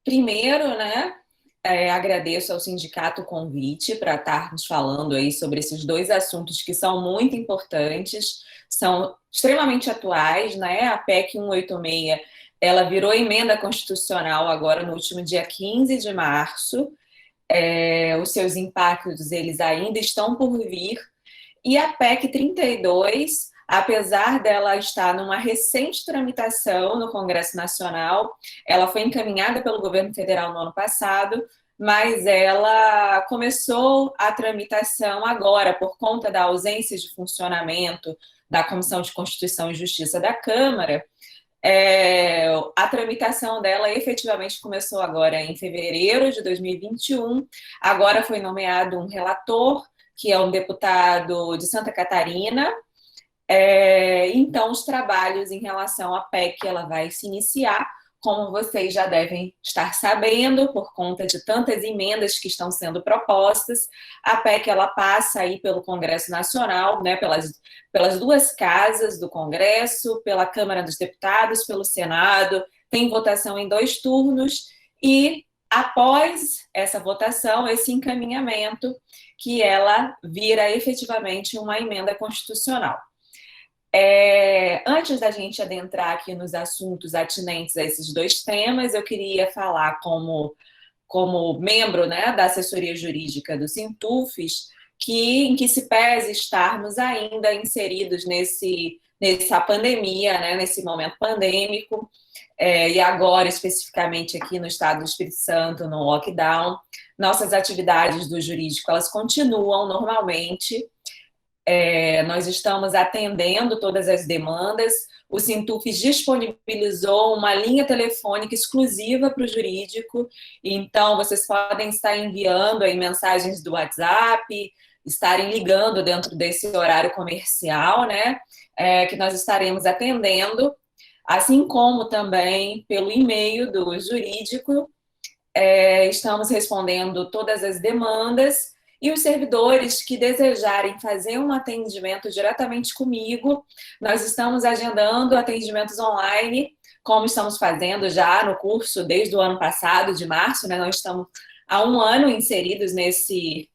Primeiro, né, agradeço ao sindicato o convite para estarmos falando aí sobre esses dois assuntos que são muito importantes, são extremamente atuais, né? A PEC 186, ela virou emenda constitucional agora no último dia 15 de março. Os seus impactos, eles ainda estão por vir. E a PEC 32, apesar dela estar numa recente tramitação no Congresso Nacional, ela foi encaminhada pelo governo federal no ano passado, mas ela começou a tramitação agora por conta da ausência de funcionamento da Comissão de Constituição e Justiça da Câmara. A tramitação dela efetivamente começou agora em fevereiro de 2021. Agora foi nomeado um relator, que é um deputado de Santa Catarina. Então, os trabalhos em relação à PEC, ela vai se iniciar, como vocês já devem estar sabendo, por conta de tantas emendas que estão sendo propostas. A PEC, ela passa aí pelo Congresso Nacional, né, pelas duas casas do Congresso, pela Câmara dos Deputados, pelo Senado, tem votação em 2 turnos, e após essa votação, esse encaminhamento, que ela vira efetivamente uma emenda constitucional. Antes da gente adentrar aqui nos assuntos atinentes a esses dois temas, eu queria falar como membro, né, da assessoria jurídica do Sintufes, em que se pese estarmos ainda inseridos nessa pandemia, né, nesse momento pandêmico, e agora especificamente aqui no estado do Espírito Santo, no lockdown, nossas atividades do jurídico, elas continuam normalmente. Nós estamos atendendo todas as demandas. O Sintufes disponibilizou uma linha telefônica exclusiva para o jurídico, então vocês podem estar enviando aí mensagens do WhatsApp, estarem ligando dentro desse horário comercial, né? Que nós estaremos atendendo, assim como também pelo e-mail do jurídico. Estamos respondendo todas as demandas. E os servidores que desejarem fazer um atendimento diretamente comigo, nós estamos agendando atendimentos online, como estamos fazendo já no curso desde o ano passado, de março, né? Nós estamos há 1 ano inseridos nesse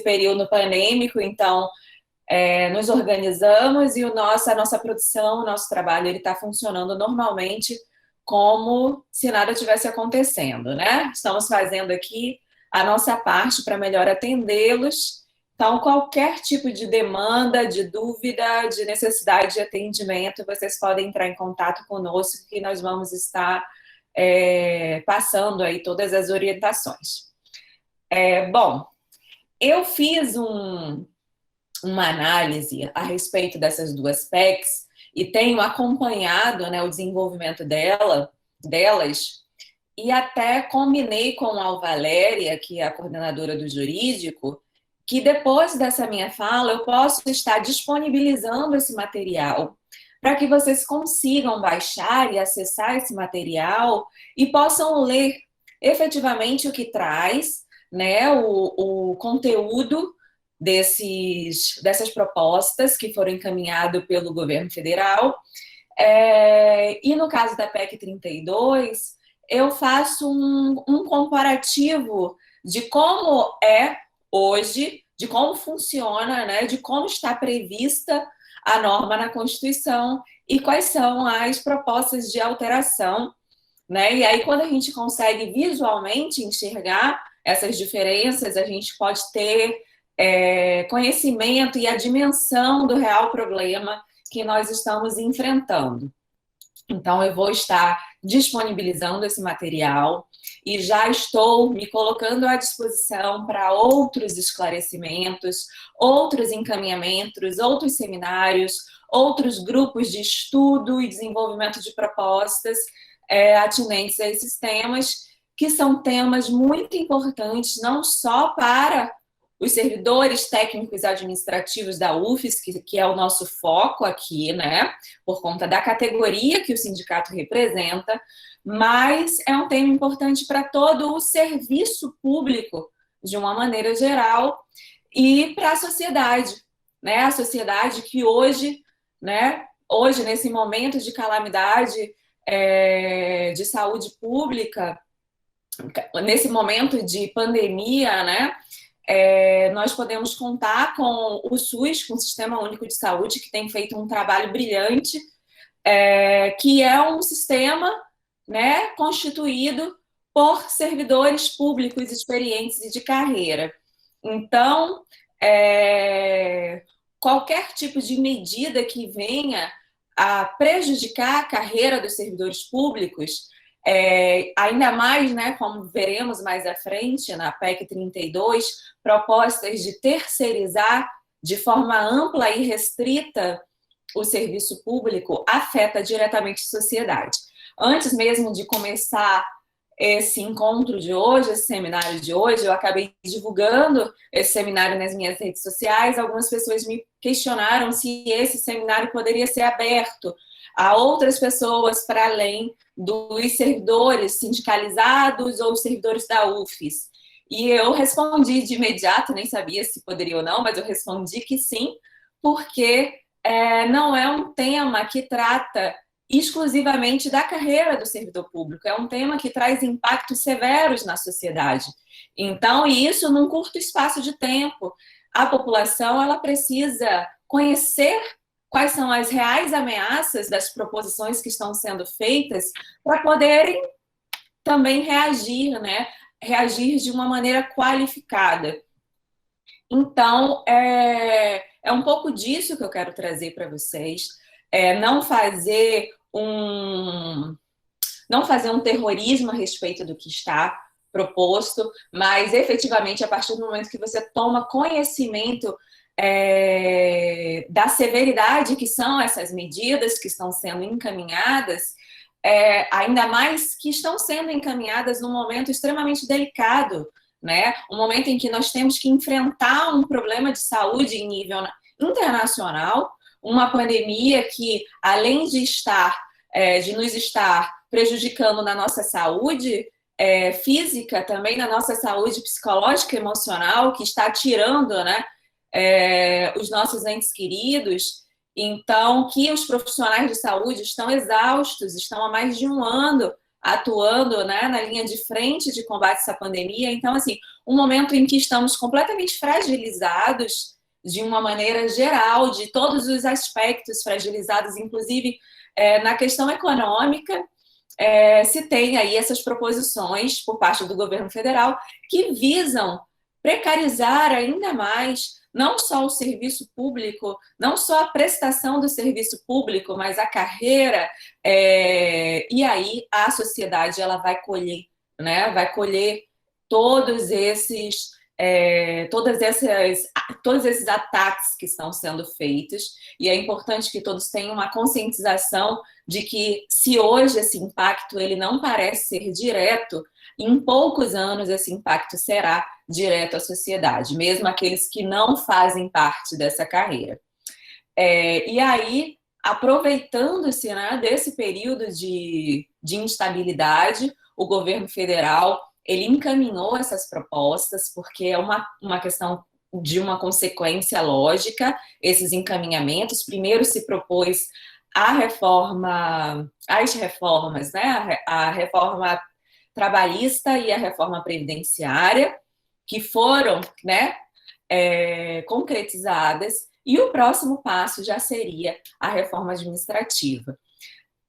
período pandêmico, então nos organizamos e a nossa produção, o nosso trabalho, ele está funcionando normalmente, como se nada tivesse acontecendo, né? Estamos fazendo aqui a nossa parte para melhor atendê-los. Então, qualquer tipo de demanda, de dúvida, de necessidade de atendimento, vocês podem entrar em contato conosco, que nós vamos estar passando aí todas as orientações. Bom, eu fiz uma análise a respeito dessas duas PECs e tenho acompanhado, né, o desenvolvimento delas, e até combinei com a Valéria, que é a coordenadora do jurídico, que depois dessa minha fala eu posso estar disponibilizando esse material para que vocês consigam baixar e acessar esse material e possam ler efetivamente o que traz, né, o conteúdo dessas propostas que foram encaminhadas pelo governo federal. E no caso da PEC 32, eu faço um comparativo de como é hoje, de como funciona, né, de como está prevista a norma na Constituição e quais são as propostas de alteração, né? E aí, quando a gente consegue visualmente enxergar essas diferenças, a gente pode ter conhecimento e a dimensão do real problema que nós estamos enfrentando. Então, eu vou estar disponibilizando esse material e já estou me colocando à disposição para outros esclarecimentos, outros encaminhamentos, outros seminários, outros grupos de estudo e desenvolvimento de propostas atinentes a esses temas, que são temas muito importantes, não só para os servidores técnicos administrativos da UFES, que é o nosso foco aqui, né, por conta da categoria que o sindicato representa, mas é um tema importante para todo o serviço público, de uma maneira geral, e para a sociedade, né, a sociedade que hoje, né, nesse momento de calamidade de saúde pública, nesse momento de pandemia, né, nós podemos contar com o SUS, com o Sistema Único de Saúde, que tem feito um trabalho brilhante, que é um sistema, né, constituído por servidores públicos experientes e de carreira. Então, qualquer tipo de medida que venha a prejudicar a carreira dos servidores públicos, ainda mais, né, como veremos mais à frente na PEC 32, propostas de terceirizar de forma ampla e restrita o serviço público, afeta diretamente a sociedade. Antes mesmo de começar esse encontro de hoje, esse seminário de hoje, eu acabei divulgando esse seminário nas minhas redes sociais. Algumas pessoas me questionaram se esse seminário poderia ser aberto a outras pessoas para além dos servidores sindicalizados ou servidores da UFES. E eu respondi de imediato, nem sabia se poderia ou não, mas eu respondi que sim, porque não é um tema que trata exclusivamente da carreira do servidor público, é um tema que traz impactos severos na sociedade. Então, e isso num curto espaço de tempo. A população, ela precisa conhecer quais são as reais ameaças das proposições que estão sendo feitas para poderem também reagir, né? Reagir de uma maneira qualificada. Então, é um pouco disso que eu quero trazer para vocês. Não fazer um terrorismo a respeito do que está proposto, mas efetivamente a partir do momento que você toma conhecimento da severidade que são essas medidas que estão sendo encaminhadas, ainda mais que estão sendo encaminhadas num momento extremamente delicado, né? Um momento em que nós temos que enfrentar um problema de saúde em nível internacional, uma pandemia que, além de nos estar prejudicando na nossa saúde física, também na nossa saúde psicológica e emocional, que está tirando, né, os nossos entes queridos. Então, que os profissionais de saúde estão exaustos, estão há mais de um ano atuando, né, na linha de frente de combate a essa pandemia. Então, assim, um momento em que estamos completamente fragilizados de uma maneira geral, de todos os aspectos fragilizados, inclusive na questão econômica, se tem aí essas proposições por parte do governo federal que visam precarizar ainda mais não só o serviço público, não só a prestação do serviço público, mas a carreira, e aí a sociedade ela vai colher, né? Vai colher todos esses todos esses ataques que estão sendo feitos, e é importante que todos tenham uma conscientização de que se hoje esse impacto ele não parece ser direto, em poucos anos esse impacto será direto à sociedade, mesmo aqueles que não fazem parte dessa carreira. E aí, aproveitando-se, né, desse período de instabilidade, o governo federal ele encaminhou essas propostas, porque é uma questão de uma consequência lógica, esses encaminhamentos. Primeiro se propôs as reformas, né? A reforma trabalhista e a reforma previdenciária, que foram, né, concretizadas, e o próximo passo já seria a reforma administrativa.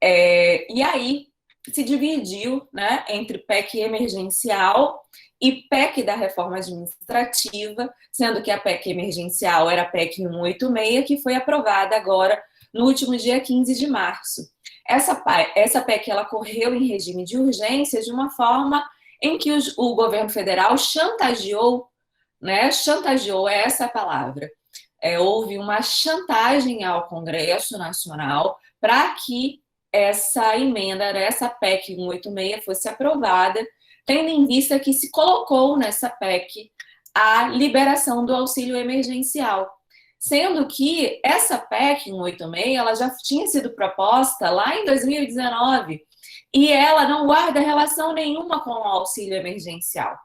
E aí se dividiu, né, entre PEC emergencial e PEC da reforma administrativa, sendo que a PEC emergencial era a PEC 186, que foi aprovada agora no último dia 15 de março. Essa PEC ela correu em regime de urgência de uma forma em que o governo federal chantageou, né? Chantageou, é essa a palavra. Houve uma chantagem ao Congresso Nacional para que essa emenda, essa PEC 186 fosse aprovada, tendo em vista que se colocou nessa PEC a liberação do auxílio emergencial. Sendo que essa PEC 186 ela já tinha sido proposta lá em 2019 e ela não guarda relação nenhuma com o auxílio emergencial.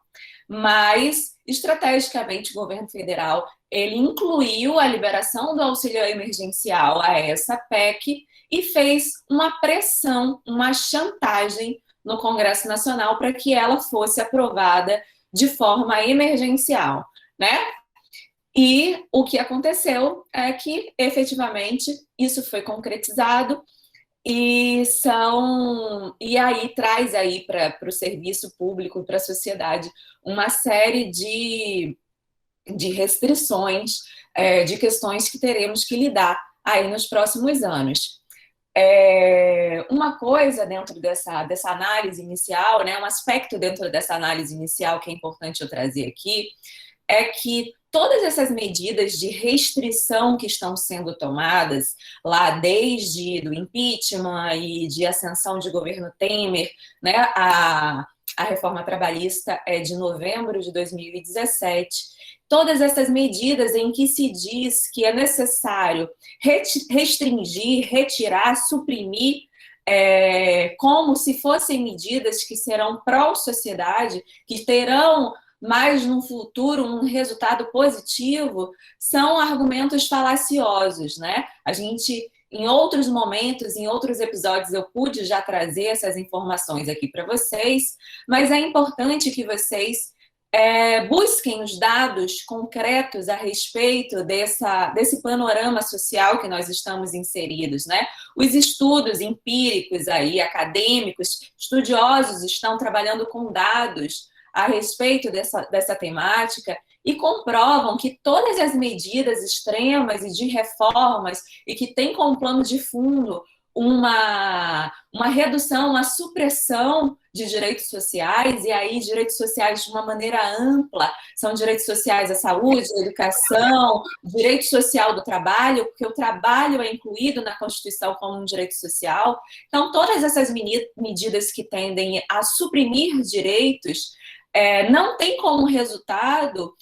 Mas, estrategicamente, o governo federal ele incluiu a liberação do auxílio emergencial a essa PEC e fez uma pressão, uma chantagem no Congresso Nacional para que ela fosse aprovada de forma emergencial, né? E o que aconteceu é que, efetivamente, isso foi concretizado e aí traz aí para o serviço público, para a sociedade, uma série de restrições, de questões que teremos que lidar aí nos próximos anos. Uma coisa dentro dessa análise inicial, né, um aspecto dentro dessa análise inicial que é importante eu trazer aqui, é que todas essas medidas de restrição que estão sendo tomadas lá desde do impeachment e de ascensão de governo Temer, né, a reforma trabalhista é de novembro de 2017, todas essas medidas em que se diz que é necessário restringir, retirar, suprimir, como se fossem medidas que serão pró-sociedade, que terão mais no futuro um resultado positivo, são argumentos falaciosos, né? A gente, em outros momentos, em outros episódios, eu pude já trazer essas informações aqui para vocês, mas é importante que vocês busquem os dados concretos a respeito desse panorama social que nós estamos inseridos, né? Os estudos empíricos aí, acadêmicos, estudiosos estão trabalhando com dados a respeito dessa temática e comprovam que todas as medidas extremas e de reformas e que têm como plano de fundo uma redução, uma supressão de direitos sociais, e aí direitos sociais de uma maneira ampla, são direitos sociais à saúde, à educação, direito social do trabalho, porque o trabalho é incluído na Constituição como um direito social. Então, todas essas medidas que tendem a suprimir direitos não tem como resultado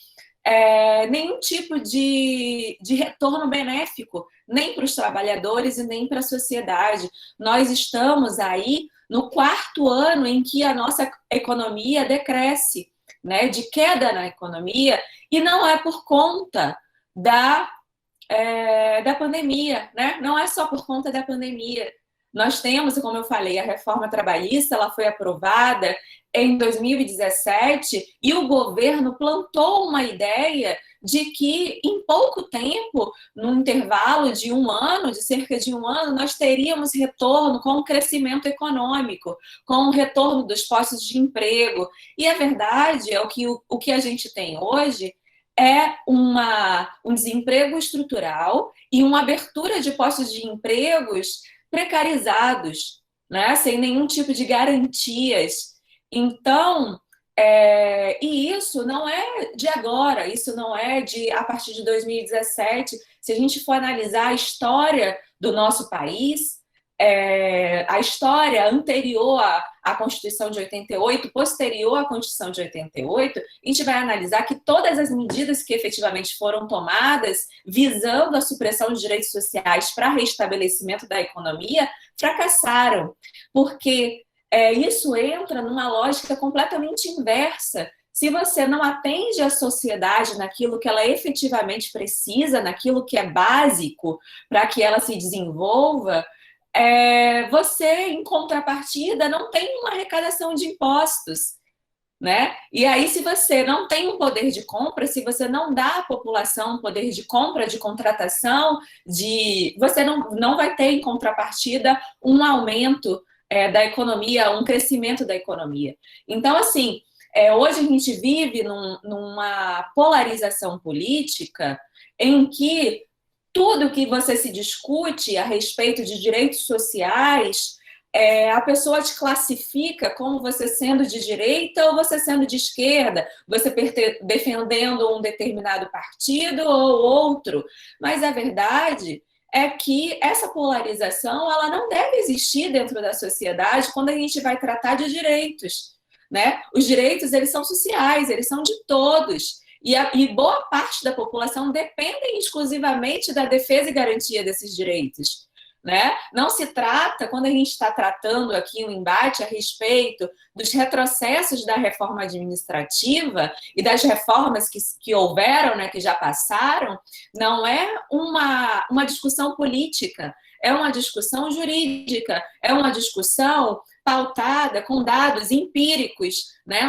nenhum tipo de retorno benéfico, nem para os trabalhadores e nem para a sociedade. Nós estamos aí no 4º ano em que a nossa economia decresce, né, de queda na economia, e não é por conta da pandemia, né? Não é só por conta da pandemia. Nós temos, como eu falei, a reforma trabalhista, ela foi aprovada em 2017 e o governo plantou uma ideia de que em pouco tempo, num intervalo de um ano, de cerca de um ano, nós teríamos retorno com o crescimento econômico, com o retorno dos postos de emprego. E a verdade é o que a gente tem hoje é um desemprego estrutural e uma abertura de postos de empregos precarizados, né? Sem nenhum tipo de garantias. Então, e isso não é de agora, isso não é a partir de 2017. Se a gente for analisar a história do nosso país, a história anterior à Constituição de 88, posterior à Constituição de 88, a gente vai analisar que todas as medidas que efetivamente foram tomadas visando a supressão de direitos sociais para restabelecimento da economia fracassaram, porque isso entra numa lógica completamente inversa. Se você não atende a sociedade naquilo que ela efetivamente precisa, naquilo que é básico para que ela se desenvolva, você, em contrapartida, não tem uma arrecadação de impostos, né? E aí, se você não tem um poder de compra, se você não dá à população um poder de compra, de contratação, você não vai ter, em contrapartida, um aumento da economia, um crescimento da economia. Então, assim, hoje a gente vive numa polarização política em que tudo que você se discute a respeito de direitos sociais, a pessoa te classifica como você sendo de direita ou você sendo de esquerda, você defendendo um determinado partido ou outro. Mas a verdade é que essa polarização ela não deve existir dentro da sociedade quando a gente vai tratar de direitos, né? Os direitos, eles são sociais, eles são de todos. E boa parte da população dependem exclusivamente da defesa e garantia desses direitos. né? Não se trata, quando a gente está tratando aqui um embate a respeito dos retrocessos da reforma administrativa e das reformas que houveram, né, que já passaram, não é uma discussão política, é uma discussão jurídica, é uma discussão pautada com dados empíricos, né?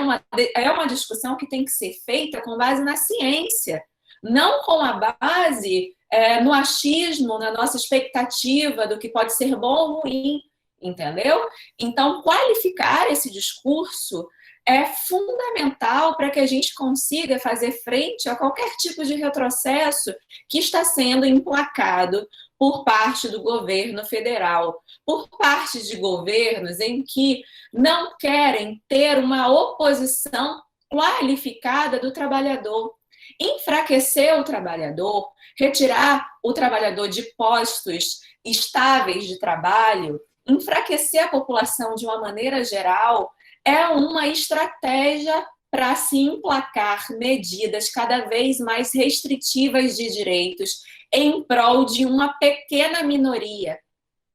É uma discussão que tem que ser feita com base na ciência, não com a base no achismo, na nossa expectativa do que pode ser bom ou ruim, entendeu? Então, qualificar esse discurso é fundamental para que a gente consiga fazer frente a qualquer tipo de retrocesso que está sendo emplacado por parte do governo federal, por parte de governos em que não querem ter uma oposição qualificada do trabalhador. Enfraquecer o trabalhador, retirar o trabalhador de postos estáveis de trabalho, enfraquecer a população de uma maneira geral, é uma estratégia para se emplacar medidas cada vez mais restritivas de direitos em prol de uma pequena minoria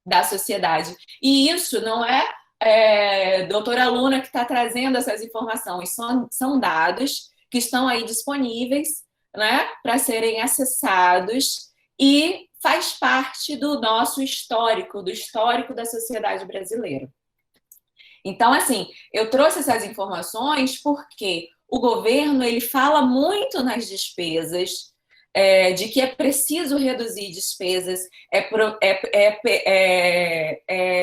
da sociedade. E isso não é doutora Luna que está trazendo essas informações, são dados que estão aí disponíveis, né, para serem acessados e faz parte do nosso histórico, do histórico da sociedade brasileira. Então, assim, eu trouxe essas informações porque o governo ele fala muito nas despesas, de que é preciso reduzir despesas, é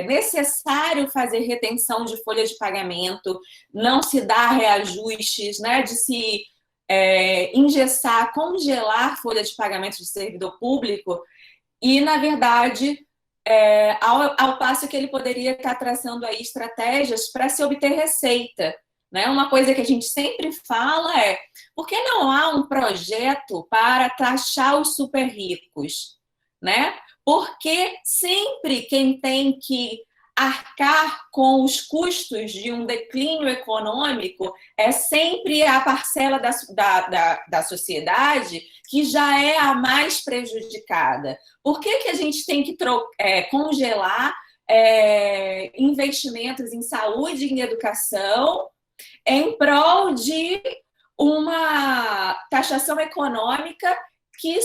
necessário fazer retenção de folha de pagamento, não se dá reajustes, né, de se engessar, congelar folha de pagamento de servidor público, e, na verdade, ao passo que ele poderia estar traçando aí estratégias para se obter receita. Né? Uma coisa que a gente sempre fala é: por que não há um projeto para taxar os super ricos? Né? Porque sempre quem tem que arcar com os custos de um declínio econômico é sempre a parcela da sociedade que já é a mais prejudicada. Por que a gente tem que congelar investimentos em saúde e em educação em prol de uma taxação econômica que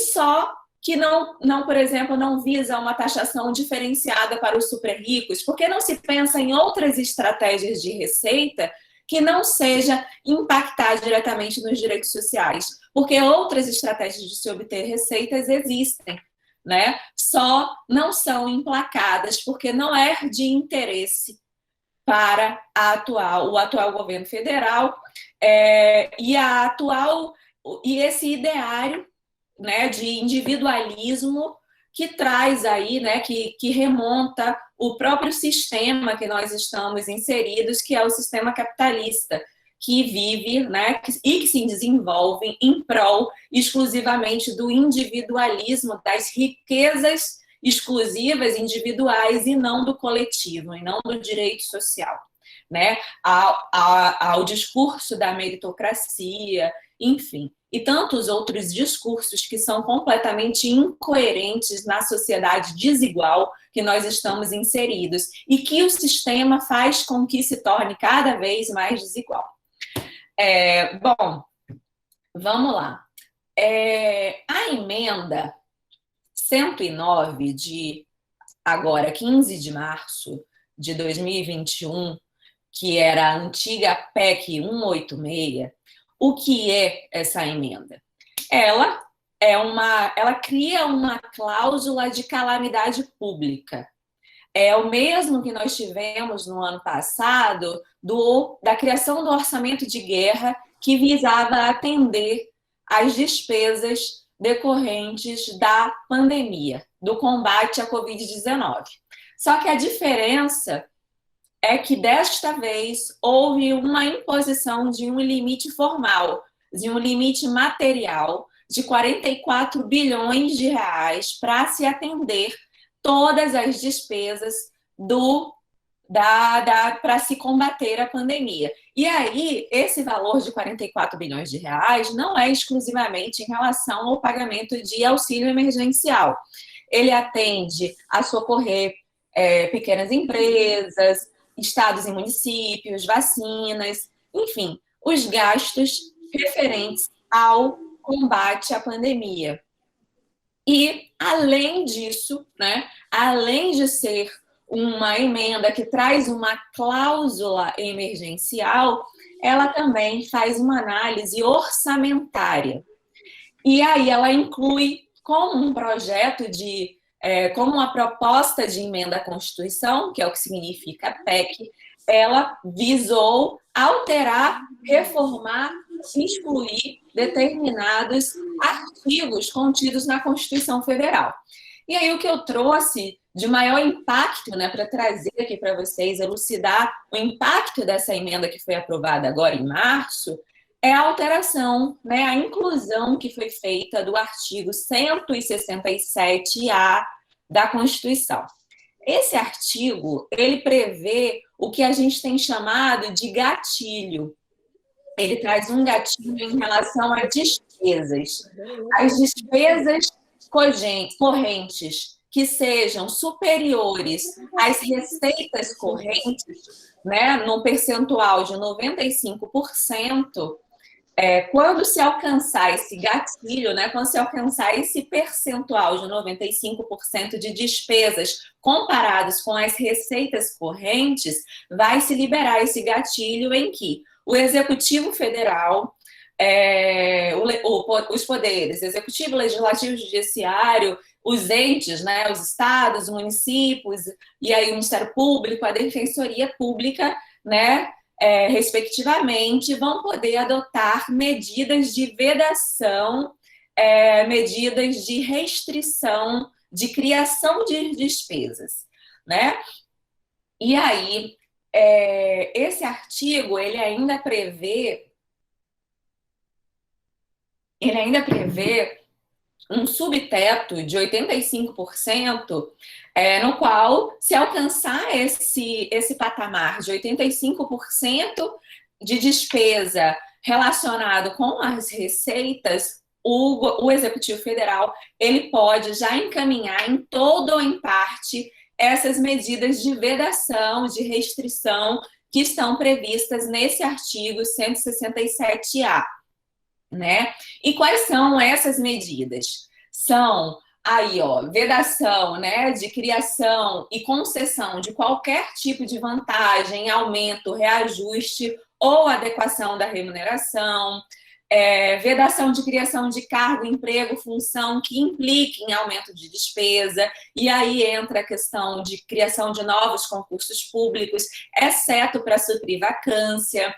não, por exemplo, não visa uma taxação diferenciada para os super ricos? Porque não se pensa em outras estratégias de receita que não seja impactar diretamente nos direitos sociais? Porque outras estratégias de se obter receitas existem, né? Só não são emplacadas porque não é de interesse para o atual governo federal e esse ideário, né, de individualismo que traz aí, né, que remonta o próprio sistema que nós estamos inseridos, que é o sistema capitalista, que vive, né, e que se desenvolve em prol exclusivamente do individualismo, das riquezas exclusivas, individuais, e não do coletivo, e não do direito social, né? Ao discurso da meritocracia, enfim, e tantos outros discursos que são completamente incoerentes na sociedade desigual que nós estamos inseridos e que o sistema faz com que se torne cada vez mais desigual. Bom, vamos lá. A emenda 109 de agora, 15 de março de 2021, que era a antiga PEC 186, o que é essa emenda? Ela cria uma cláusula de calamidade pública. É o mesmo que nós tivemos no ano passado da criação do orçamento de guerra, que visava atender às despesas decorrentes da pandemia, do combate à Covid-19. Só que a diferença é que desta vez houve uma imposição de um limite formal, de um limite material de 44 bilhões de reais para se atender todas as despesas para se combater a pandemia. E aí, esse valor de 44 bilhões de reais não é exclusivamente em relação ao pagamento de auxílio emergencial. ele atende a socorrer pequenas empresas, estados e municípios, vacinas, enfim, os gastos referentes ao combate à pandemia. E, além disso, né, além de ser uma emenda que traz uma cláusula emergencial, ela também faz uma análise orçamentária. E aí ela inclui como um projeto como uma proposta de emenda à Constituição, que é o que significa PEC, ela visou alterar, reformar, excluir determinados artigos contidos na Constituição Federal. E aí o que eu trouxe de maior impacto, né, para trazer aqui para vocês, elucidar o impacto dessa emenda que foi aprovada agora em março, é a alteração, né, a inclusão que foi feita do artigo 167-A da Constituição. Esse artigo, ele prevê o que a gente tem chamado de gatilho. Ele traz um gatilho em relação a despesas. As despesas correntes que sejam superiores às receitas correntes, né, num percentual de 95%, quando se alcançar esse gatilho, né, quando se alcançar esse percentual de 95% de despesas comparados com as receitas correntes, vai se liberar esse gatilho em que o Executivo Federal, os poderes, Executivo, Legislativo, Judiciário, os entes, né, os estados, os municípios, e aí o Ministério Público, a Defensoria Pública, né, respectivamente, vão poder adotar medidas de vedação, medidas de restrição, de criação de despesas, né? E aí, esse artigo, ele ainda prevê um subteto de 85%, no qual, se alcançar esse patamar de 85% de despesa relacionado com as receitas, o Executivo Federal ele pode já encaminhar em todo ou em parte essas medidas de vedação, de restrição que estão previstas nesse artigo 167-A. Né? E quais são essas medidas? São aí, vedação, né, de criação e concessão de qualquer tipo de vantagem, aumento, reajuste ou adequação da remuneração, vedação de criação de cargo, emprego, função que impliquem aumento de despesa, e aí entra a questão de criação de novos concursos públicos, exceto para suprir vacância,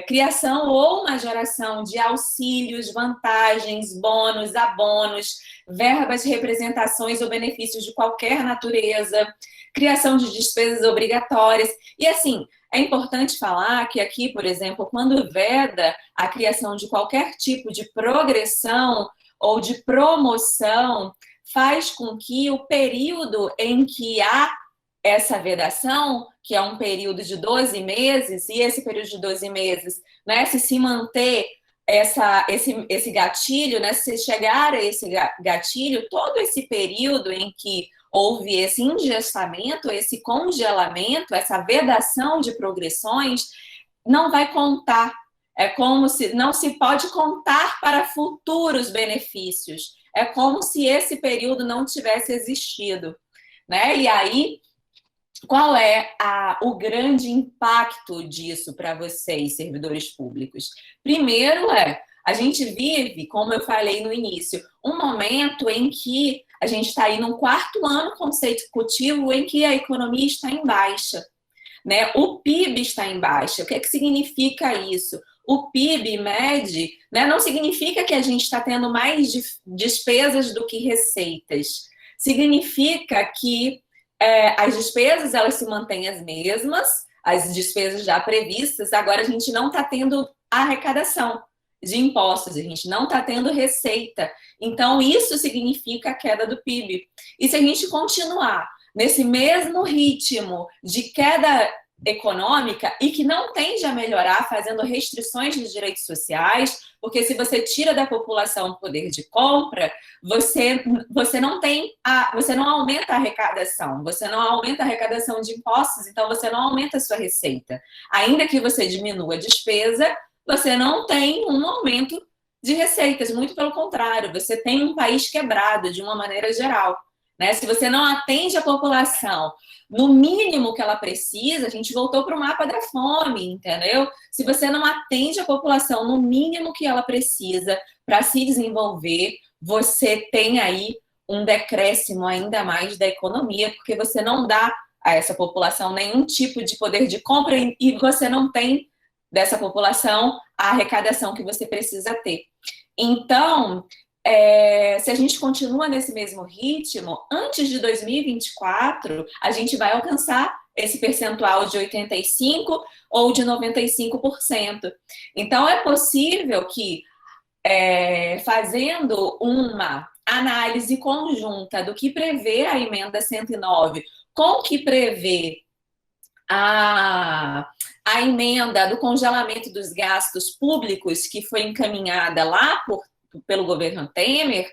criação ou majoração de auxílios, vantagens, bônus, abonos, verbas de representações ou benefícios de qualquer natureza, criação de despesas obrigatórias. E assim, é importante falar que aqui, por exemplo, quando veda a criação de qualquer tipo de progressão ou de promoção, faz com que o período em que há essa vedação, que é um período de 12 meses, e esse período de 12 meses, né, se manter esse gatilho, né, se chegar a esse gatilho, todo esse período em que houve esse engestamento, esse congelamento, essa vedação de progressões, não vai contar. É como se não se pode contar para futuros benefícios. É como se esse período não tivesse existido, né? E aí, qual é o grande impacto disso para vocês, servidores públicos? Primeiro a gente vive, como eu falei no início, um momento em que a gente está aí no 4º ano consecutivo em que a economia está em baixa, né? O PIB está em baixa. O que significa isso? O PIB mede, né? Não significa que a gente está tendo mais despesas do que receitas. Significa que as despesas elas se mantêm as mesmas, as despesas já previstas, agora a gente não está tendo arrecadação de impostos, a gente não está tendo receita. Então, isso significa a queda do PIB. E se a gente continuar nesse mesmo ritmo de queda econômica e que não tende a melhorar fazendo restrições de direitos sociais, porque se você tira da população o poder de compra, você não tem você não aumenta a arrecadação, você não aumenta a arrecadação de impostos, então você não aumenta a sua receita. Ainda que você diminua a despesa, você não tem um aumento de receitas, muito pelo contrário, você tem um país quebrado de uma maneira geral. Né? Se você não atende a população no mínimo que ela precisa, a gente voltou para o mapa da fome, entendeu? Se você não atende a população no mínimo que ela precisa para se desenvolver, você tem aí um decréscimo ainda mais da economia, porque você não dá a essa população nenhum tipo de poder de compra e você não tem dessa população a arrecadação que você precisa ter. Então, se a gente continua nesse mesmo ritmo, antes de 2024, a gente vai alcançar esse percentual de 85% ou de 95%. Então, é possível que, fazendo uma análise conjunta do que prevê a emenda 109 com o que prevê a emenda do congelamento dos gastos públicos que foi encaminhada lá pelo governo Temer,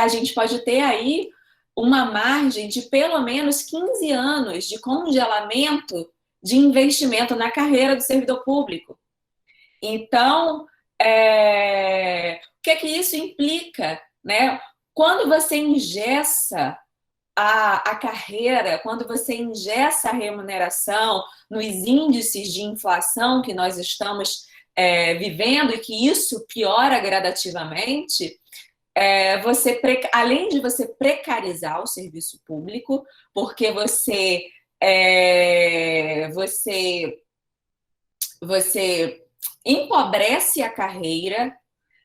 a gente pode ter aí uma margem de pelo menos 15 anos de congelamento de investimento na carreira do servidor público. Então, o que é que isso implica, né? Quando você engessa a carreira, quando você engessa a remuneração nos índices de inflação que nós estamos vivendo e que isso piora gradativamente, além de você precarizar o serviço público, porque você empobrece a carreira,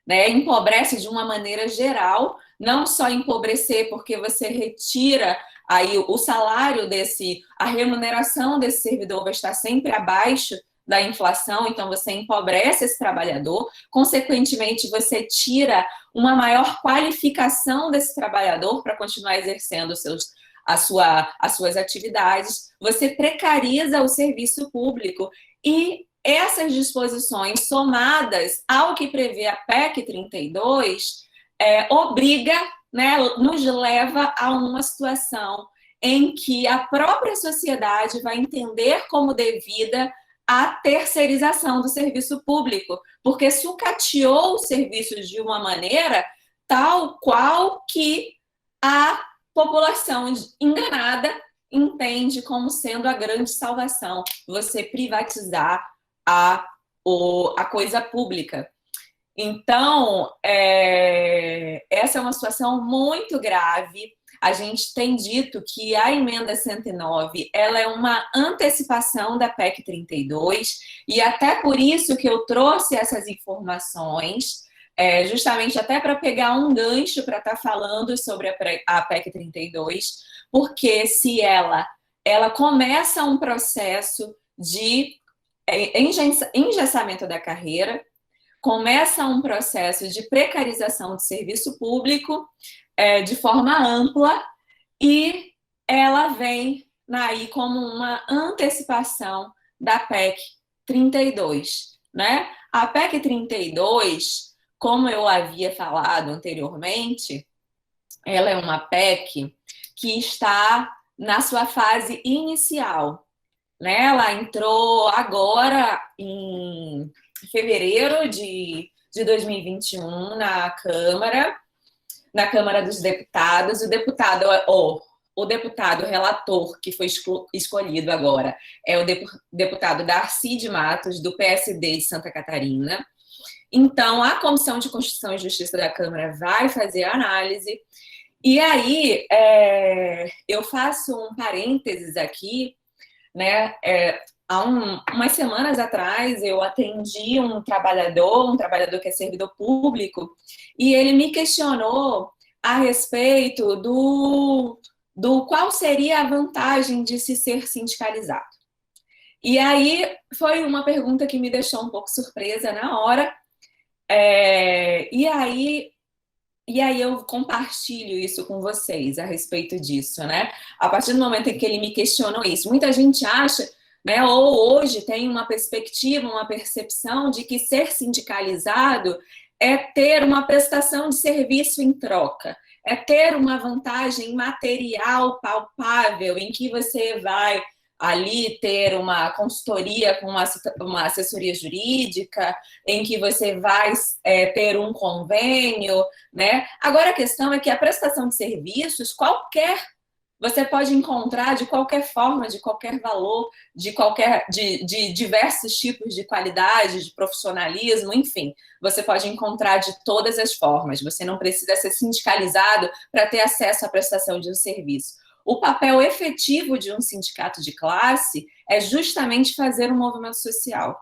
né? Empobrece de uma maneira geral, não só empobrecer porque você retira aí o salário a remuneração desse servidor vai estar sempre abaixo da inflação, então você empobrece esse trabalhador, consequentemente você tira uma maior qualificação desse trabalhador para continuar exercendo as suas atividades, você precariza o serviço público e essas disposições somadas ao que prevê a PEC 32 obriga, né, nos leva a uma situação em que a própria sociedade vai entender como devida a terceirização do serviço público, porque sucateou os serviços de uma maneira tal qual que a população enganada entende como sendo a grande salvação, você privatizar a coisa pública. Então, essa é uma situação muito grave. A gente tem dito que a emenda 109 ela é uma antecipação da PEC 32 e até por isso que eu trouxe essas informações, justamente até para pegar um gancho para estar falando sobre a PEC 32, porque se ela começa um processo de engessamento da carreira, começa um processo de precarização do serviço público de forma ampla e ela vem aí como uma antecipação da PEC 32, né? A PEC 32, como eu havia falado anteriormente, ela é uma PEC que está na sua fase inicial, né? Ela entrou agora em fevereiro de 2021 na Câmara dos Deputados. O deputado relator que foi escolhido agora é o deputado Darcy de Matos, do PSD de Santa Catarina. Então, a Comissão de Constituição e Justiça da Câmara vai fazer a análise. E aí, eu faço um parênteses aqui, né? Há umas semanas atrás, eu atendi um trabalhador que é servidor público, e ele me questionou a respeito do qual seria a vantagem de se ser sindicalizado. E aí, foi uma pergunta que me deixou um pouco surpresa na hora, e aí eu compartilho isso com vocês a respeito disso, né? A partir do momento em que ele me questionou isso, muita gente acha né? Ou hoje tem uma perspectiva, uma percepção de que ser sindicalizado é ter uma prestação de serviço em troca, é ter uma vantagem material palpável em que você vai ali ter uma consultoria com uma assessoria jurídica, em que você vai ter um convênio, né? Agora a questão é que a prestação de serviços, você pode encontrar de qualquer forma, de qualquer valor, de diversos tipos de qualidade, de profissionalismo, enfim, você pode encontrar de todas as formas. Você não precisa ser sindicalizado para ter acesso à prestação de um serviço. O papel efetivo de um sindicato de classe é justamente fazer um movimento social.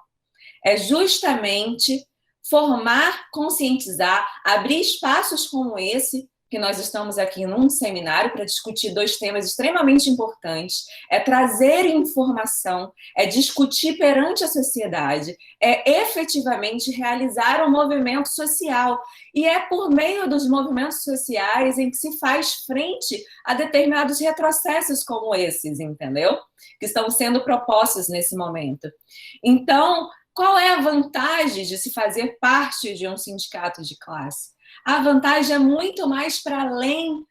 É justamente formar, conscientizar, abrir espaços como esse, que nós estamos aqui num seminário para discutir dois temas extremamente importantes, é trazer informação, é discutir perante a sociedade, é efetivamente realizar um movimento social. E é por meio dos movimentos sociais em que se faz frente a determinados retrocessos como esses, entendeu? Que estão sendo propostos nesse momento. Então, qual é a vantagem de se fazer parte de um sindicato de classe? A vantagem é muito mais para além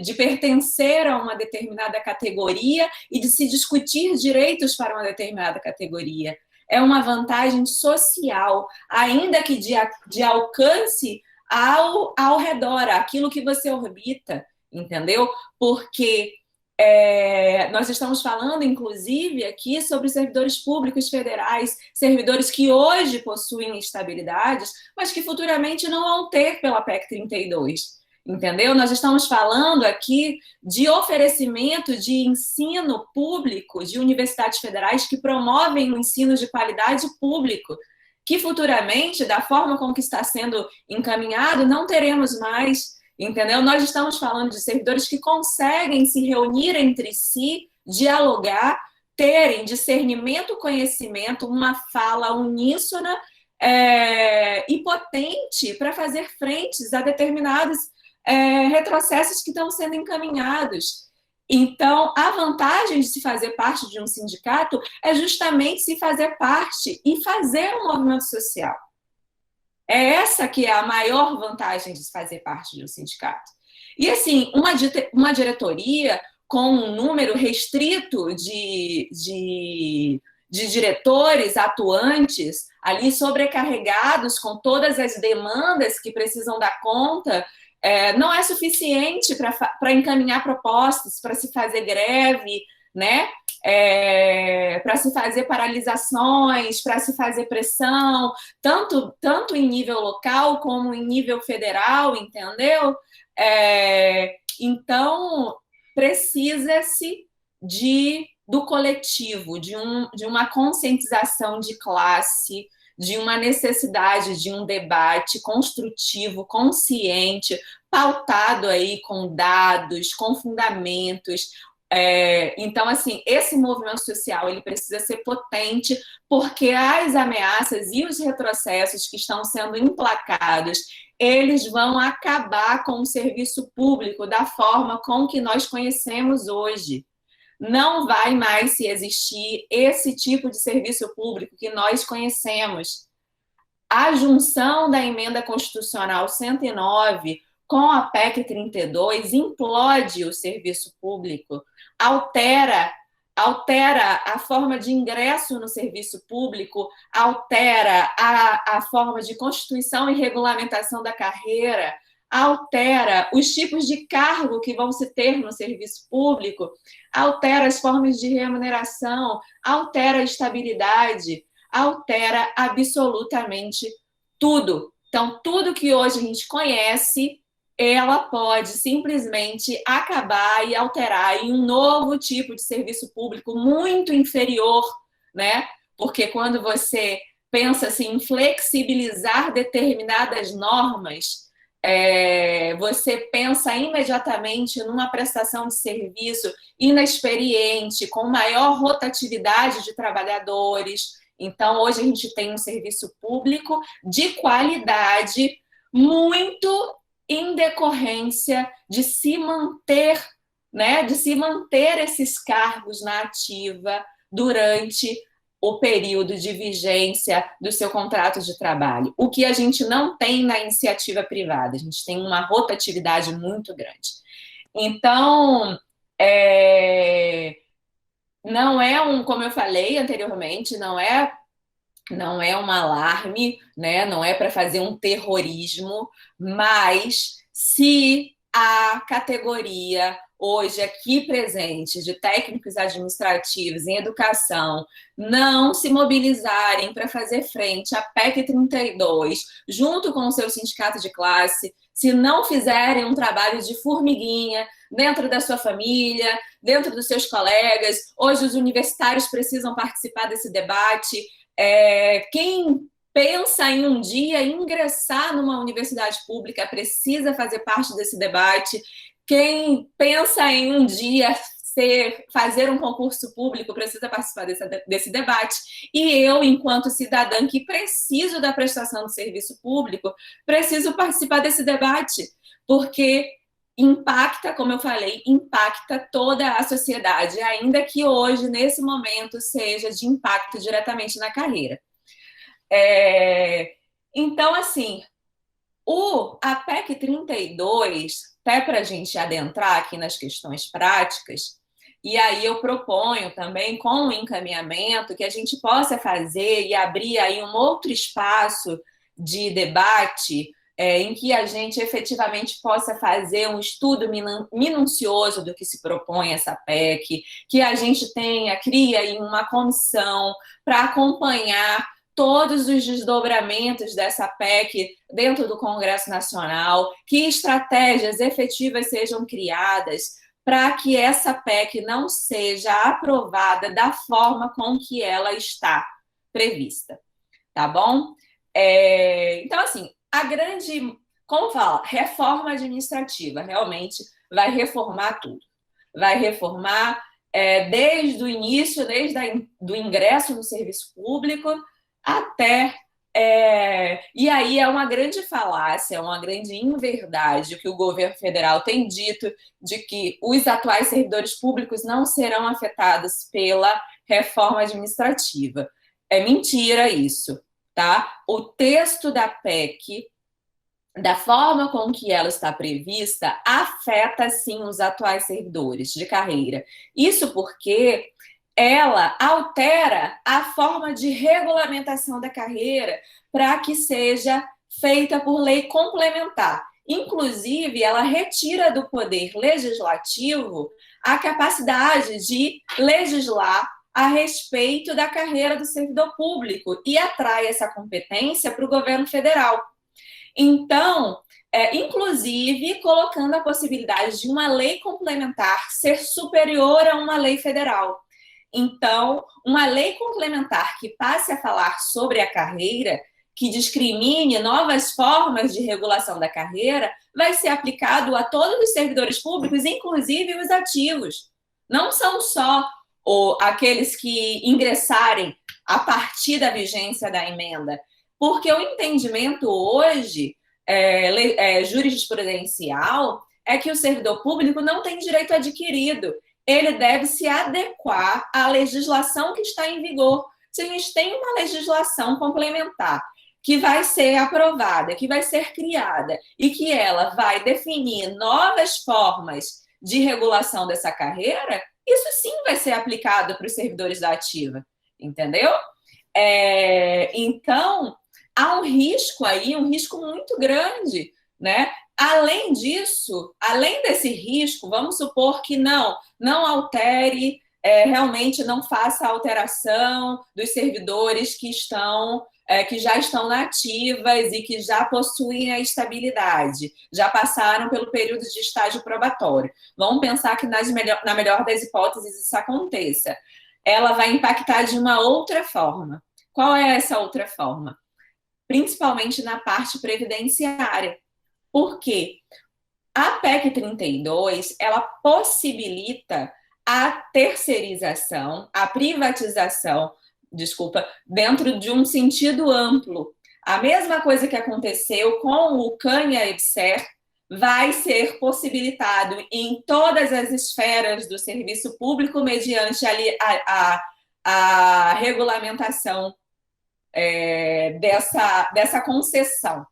de pertencer a uma determinada categoria e de se discutir direitos para uma determinada categoria. É uma vantagem social, ainda que de alcance ao redor, aquilo que você orbita, entendeu? Porque nós estamos falando, inclusive, aqui sobre servidores públicos federais, servidores que hoje possuem estabilidades, mas que futuramente não vão ter pela PEC 32, entendeu? Nós estamos falando aqui de oferecimento de ensino público, de universidades federais que promovem o ensino de qualidade público, que futuramente, da forma como que está sendo encaminhado, não teremos mais. Entendeu? Nós estamos falando de servidores que conseguem se reunir entre si, dialogar, terem discernimento, conhecimento, uma fala uníssona e potente para fazer frentes a determinados retrocessos que estão sendo encaminhados. Então, a vantagem de se fazer parte de um sindicato é justamente se fazer parte e fazer um movimento social. É essa que é a maior vantagem de fazer parte de um sindicato. E, assim, uma diretoria com um número restrito de diretores atuantes, ali sobrecarregados com todas as demandas que precisam dar conta, não é suficiente para encaminhar propostas, para se fazer greve, né? Para se fazer paralisações, para se fazer pressão, tanto em nível local como em nível federal, entendeu? Então, precisa-se do coletivo, de uma conscientização de classe, de uma necessidade de um debate construtivo, consciente, pautado aí com dados, com fundamentos. Então, assim, esse movimento social ele precisa ser potente, porque as ameaças e os retrocessos que estão sendo emplacados, eles vão acabar com o serviço público da forma com que nós conhecemos hoje. Não vai mais se existir esse tipo de serviço público que nós conhecemos. A junção da emenda constitucional 109 com a PEC 32 implode o serviço público, altera a forma de ingresso no serviço público, altera a forma de constituição e regulamentação da carreira, altera os tipos de cargo que vão se ter no serviço público, altera as formas de remuneração, altera a estabilidade, altera absolutamente tudo. Então, tudo que hoje a gente conhece, ela pode simplesmente acabar e alterar em um novo tipo de serviço público muito inferior, né? Porque quando você pensa assim, em flexibilizar determinadas normas, você pensa imediatamente numa prestação de serviço inexperiente, com maior rotatividade de trabalhadores. Então, hoje a gente tem um serviço público de qualidade muito em decorrência de se manter, né, de se manter esses cargos na ativa, durante o período de vigência do seu contrato de trabalho. O que a gente não tem na iniciativa privada, a gente tem uma rotatividade muito grande. Então, não é como eu falei anteriormente, não é um alarme, né? Não é para fazer um terrorismo, mas se a categoria hoje aqui presente de técnicos administrativos em educação não se mobilizarem para fazer frente à PEC 32, junto com o seu sindicato de classe, se não fizerem um trabalho de formiguinha dentro da sua família, dentro dos seus colegas, hoje os universitários precisam participar desse debate. Quem pensa em um dia ingressar numa universidade pública precisa fazer parte desse debate. Quem pensa em um dia fazer um concurso público precisa participar desse debate. E eu, enquanto cidadã que preciso da prestação do serviço público, preciso participar desse debate, porque impacta, como eu falei, impacta toda a sociedade, ainda que hoje, nesse momento, seja de impacto diretamente na carreira. Então, assim, a PEC 32, até para a gente adentrar aqui nas questões práticas, e aí eu proponho também, com o encaminhamento, que a gente possa fazer e abrir aí um outro espaço de debate em que a gente efetivamente possa fazer um estudo minucioso do que se propõe essa PEC, que a gente cria aí uma comissão para acompanhar todos os desdobramentos dessa PEC dentro do Congresso Nacional, que estratégias efetivas sejam criadas para que essa PEC não seja aprovada da forma com que ela está prevista, tá bom? Então, assim, como fala, reforma administrativa, realmente vai reformar tudo. Vai reformar desde o início, do ingresso no serviço público, até... e aí é uma grande falácia, uma grande inverdade que o governo federal tem dito de que os atuais servidores públicos não serão afetados pela reforma administrativa. É mentira isso, tá? O texto da PEC, da forma com que ela está prevista, afeta sim os atuais servidores de carreira. Isso porque ela altera a forma de regulamentação da carreira para que seja feita por lei complementar. Inclusive, ela retira do poder legislativo a capacidade de legislar a respeito da carreira do servidor público e atrai essa competência para o governo federal. Então, inclusive colocando a possibilidade de uma lei complementar ser superior a uma lei federal. Então, uma lei complementar que passe a falar sobre a carreira, que discrimine novas formas de regulação da carreira, vai ser aplicado a todos os servidores públicos, inclusive os ativos. Não são só aqueles que ingressarem a partir da vigência da emenda, porque o entendimento hoje jurisprudencial é que o servidor público não tem direito adquirido. Ele deve se adequar à legislação que está em vigor. Se a gente tem uma legislação complementar que vai ser aprovada, que vai ser criada e que ela vai definir novas formas de regulação dessa carreira, isso sim vai ser aplicado para os servidores da ativa, entendeu? Então, há um risco aí, um risco muito grande, né? Além disso, além desse risco, vamos supor que não altere, realmente não faça alteração dos servidores que já estão nativas e que já possuem a estabilidade, já passaram pelo período de estágio probatório. Vamos pensar que na melhor das hipóteses isso aconteça. Ela vai impactar de uma outra forma. Qual é essa outra forma? Principalmente na parte previdenciária. Por quê? A PEC 32, ela possibilita a terceirização, a privatização, dentro de um sentido amplo. A mesma coisa que aconteceu com o Canha-EBSER vai ser possibilitado em todas as esferas do serviço público mediante a regulamentação dessa concessão.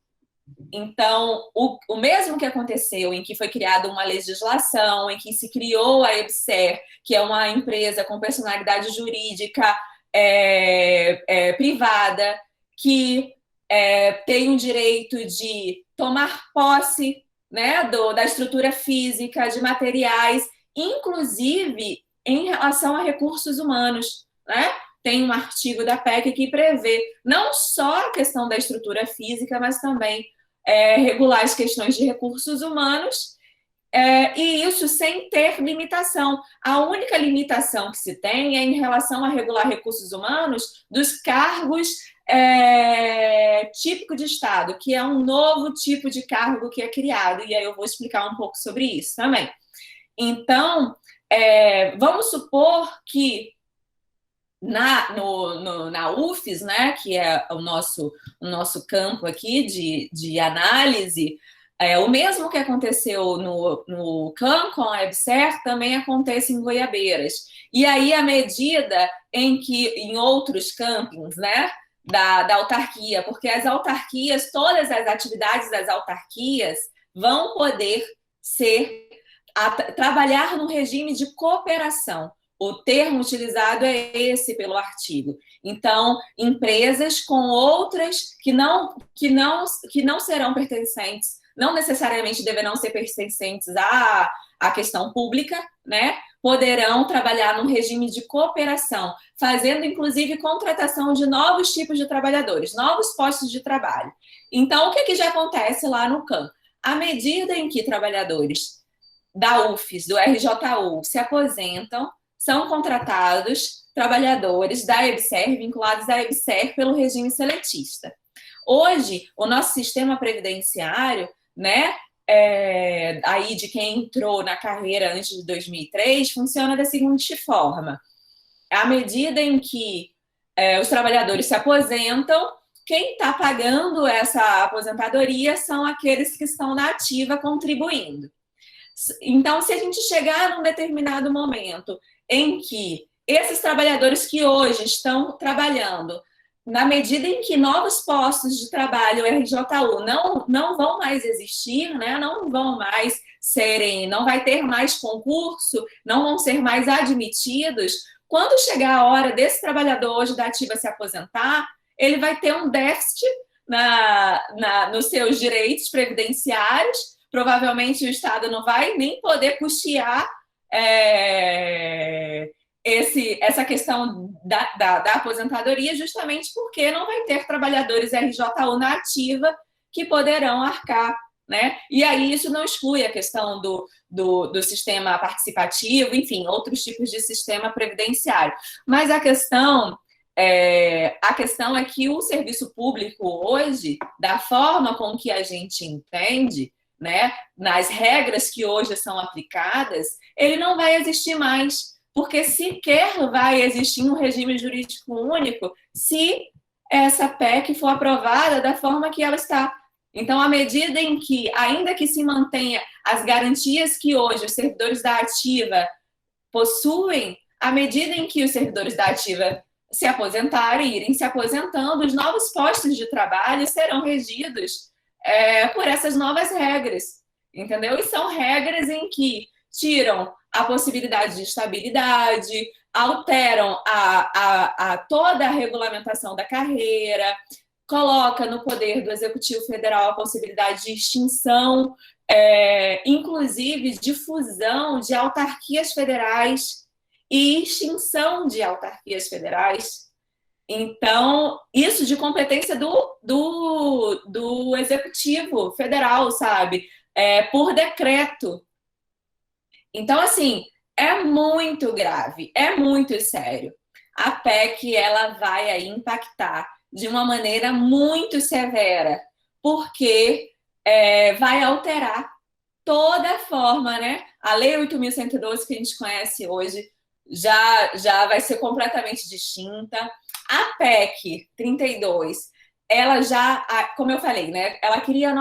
Então, o mesmo que aconteceu em que foi criada uma legislação, em que se criou a EBSER, que é uma empresa com personalidade jurídica privada, que tem o direito de tomar posse, né, da estrutura física, de materiais, inclusive em relação a recursos humanos, né? Tem um artigo da PEC que prevê não só a questão da estrutura física, mas também regular as questões de recursos humanos, e isso sem ter limitação. A única limitação que se tem é em relação a regular recursos humanos dos cargos típico de Estado, que é um novo tipo de cargo que é criado, e aí eu vou explicar um pouco sobre isso também. Então, vamos supor que na UFES, né, que é o nosso campo aqui de análise, o mesmo que aconteceu no CAN com a EBSER também acontece em Goiabeiras. E aí, à medida em que em outros campings, né, da autarquia, porque as autarquias, todas as atividades das autarquias vão poder trabalhar no regime de cooperação. O termo utilizado é esse pelo artigo. Então, empresas com outras que não serão pertencentes, não necessariamente deverão ser pertencentes à questão pública, né? Poderão trabalhar num regime de cooperação, fazendo, inclusive, contratação de novos tipos de trabalhadores, novos postos de trabalho. Então, o que já acontece lá no CAN? À medida em que trabalhadores da UFES, do RJU, se aposentam, são contratados trabalhadores da EBSER, vinculados à EBSER pelo regime seletista. Hoje, o nosso sistema previdenciário, né, aí de quem entrou na carreira antes de 2003, funciona da seguinte forma. À medida em que os trabalhadores se aposentam, quem está pagando essa aposentadoria são aqueles que estão na ativa contribuindo. Então, se a gente chegar num determinado momento em que esses trabalhadores que hoje estão trabalhando, na medida em que novos postos de trabalho RJU não vão mais existir, né? Não vão mais não vai ter mais concurso, não vão ser mais admitidos, quando chegar a hora desse trabalhador hoje da ativa se aposentar, ele vai ter um déficit nos seus direitos previdenciários. Provavelmente o Estado não vai nem poder custear essa questão da aposentadoria, justamente porque não vai ter trabalhadores RJU na ativa que poderão arcar, né? E aí isso não exclui a questão do sistema participativo, enfim, outros tipos de sistema previdenciário. Mas a questão é que o serviço público hoje, da forma com que a gente entende, né, nas regras que hoje são aplicadas, ele não vai existir mais, porque sequer vai existir um regime jurídico único se essa PEC for aprovada da forma que ela está. Então, à medida em que, ainda que se mantenha as garantias que hoje os servidores da ativa possuem, à medida em que os servidores da ativa se aposentarem, irem se aposentando, os novos postos de trabalho serão regidos por essas novas regras, entendeu? E são regras em que tiram a possibilidade de estabilidade, alteram toda a regulamentação da carreira, coloca no poder do Executivo Federal a possibilidade de extinção, inclusive de fusão de autarquias federais e extinção de autarquias federais. Então, isso de competência do Executivo Federal, sabe? Por decreto. Então, assim, é muito grave, é muito sério. A PEC, ela vai aí impactar de uma maneira muito severa, porque vai alterar toda a forma, né? A Lei 8.112, que a gente conhece hoje, já vai ser completamente distinta. A PEC 32, ela já, como eu falei, né? Ela cria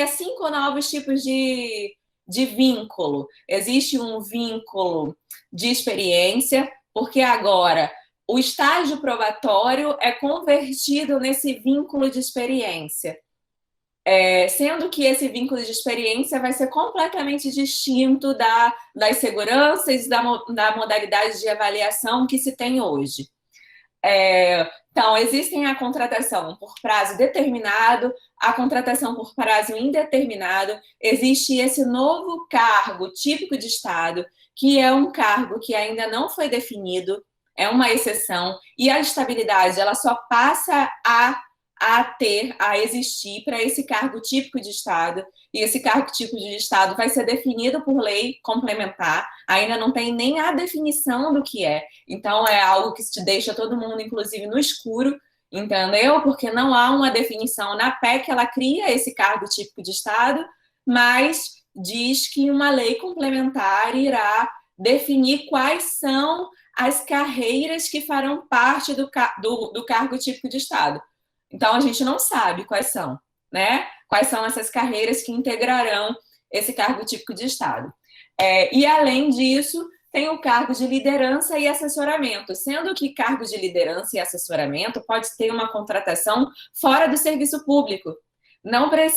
5 novos tipos de vínculo. Existe um vínculo de experiência, porque agora o estágio probatório é convertido nesse vínculo de experiência. Sendo que esse vínculo de experiência vai ser completamente distinto das seguranças e da modalidade de avaliação que se tem hoje. Então, existem a contratação por prazo determinado, a contratação por prazo indeterminado, existe esse novo cargo típico de Estado, que é um cargo que ainda não foi definido, é uma exceção, e a estabilidade ela só passa a existir para esse cargo típico de Estado, e esse cargo típico de Estado vai ser definido por lei complementar, ainda não tem nem a definição do que é, então é algo que te deixa todo mundo, inclusive, no escuro, entendeu? Porque não há uma definição na PEC, ela cria esse cargo típico de Estado, mas diz que uma lei complementar irá definir quais são as carreiras que farão parte do cargo típico de Estado. Então, a gente não sabe quais são, né? Quais são essas carreiras que integrarão esse cargo típico de Estado. E, além disso, tem o cargo de liderança e assessoramento, sendo que cargo de liderança e assessoramento pode ter uma contratação fora do serviço público. Não vai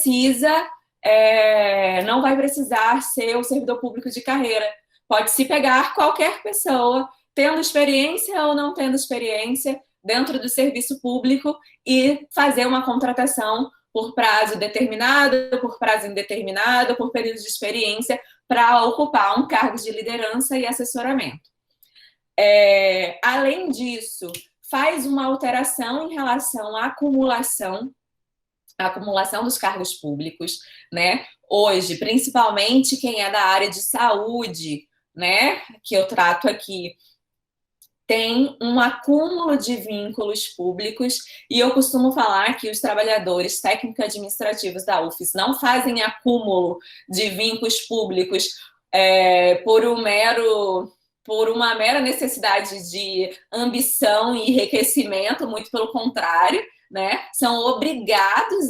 precisar ser o servidor público de carreira. Pode-se pegar qualquer pessoa, tendo experiência ou não tendo experiência, dentro do serviço público e fazer uma contratação por prazo determinado, por prazo indeterminado, por período de experiência, para ocupar um cargo de liderança e assessoramento. Além disso, faz uma alteração em relação à acumulação dos cargos públicos, né? Hoje, principalmente quem é da área de saúde, né, que eu trato aqui, tem um acúmulo de vínculos públicos, e eu costumo falar que os trabalhadores técnico-administrativos da UFES não fazem acúmulo de vínculos públicos por uma mera necessidade de ambição e enriquecimento, muito pelo contrário, né? São obrigados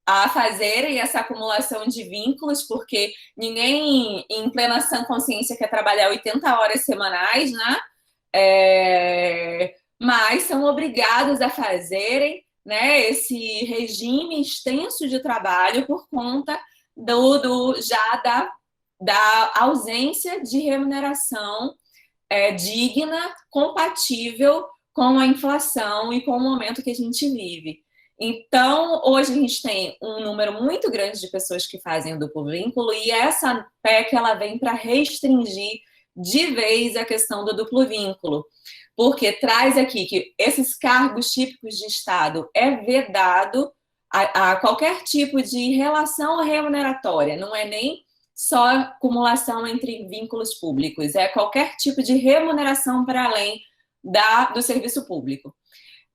a fazerem essa acumulação de vínculos, porque ninguém, em plena sã consciência, quer trabalhar 80 horas semanais, né? Mas são obrigados a fazerem, né, esse regime extenso de trabalho por conta da ausência de remuneração digna, compatível com a inflação e com o momento que a gente vive. Então, hoje a gente tem um número muito grande de pessoas que fazem o duplo vínculo, e essa PEC ela vem para restringir de vez a questão do duplo vínculo, porque traz aqui que esses cargos típicos de Estado é vedado a qualquer tipo de relação remuneratória, não é nem só acumulação entre vínculos públicos, é qualquer tipo de remuneração para além do serviço público.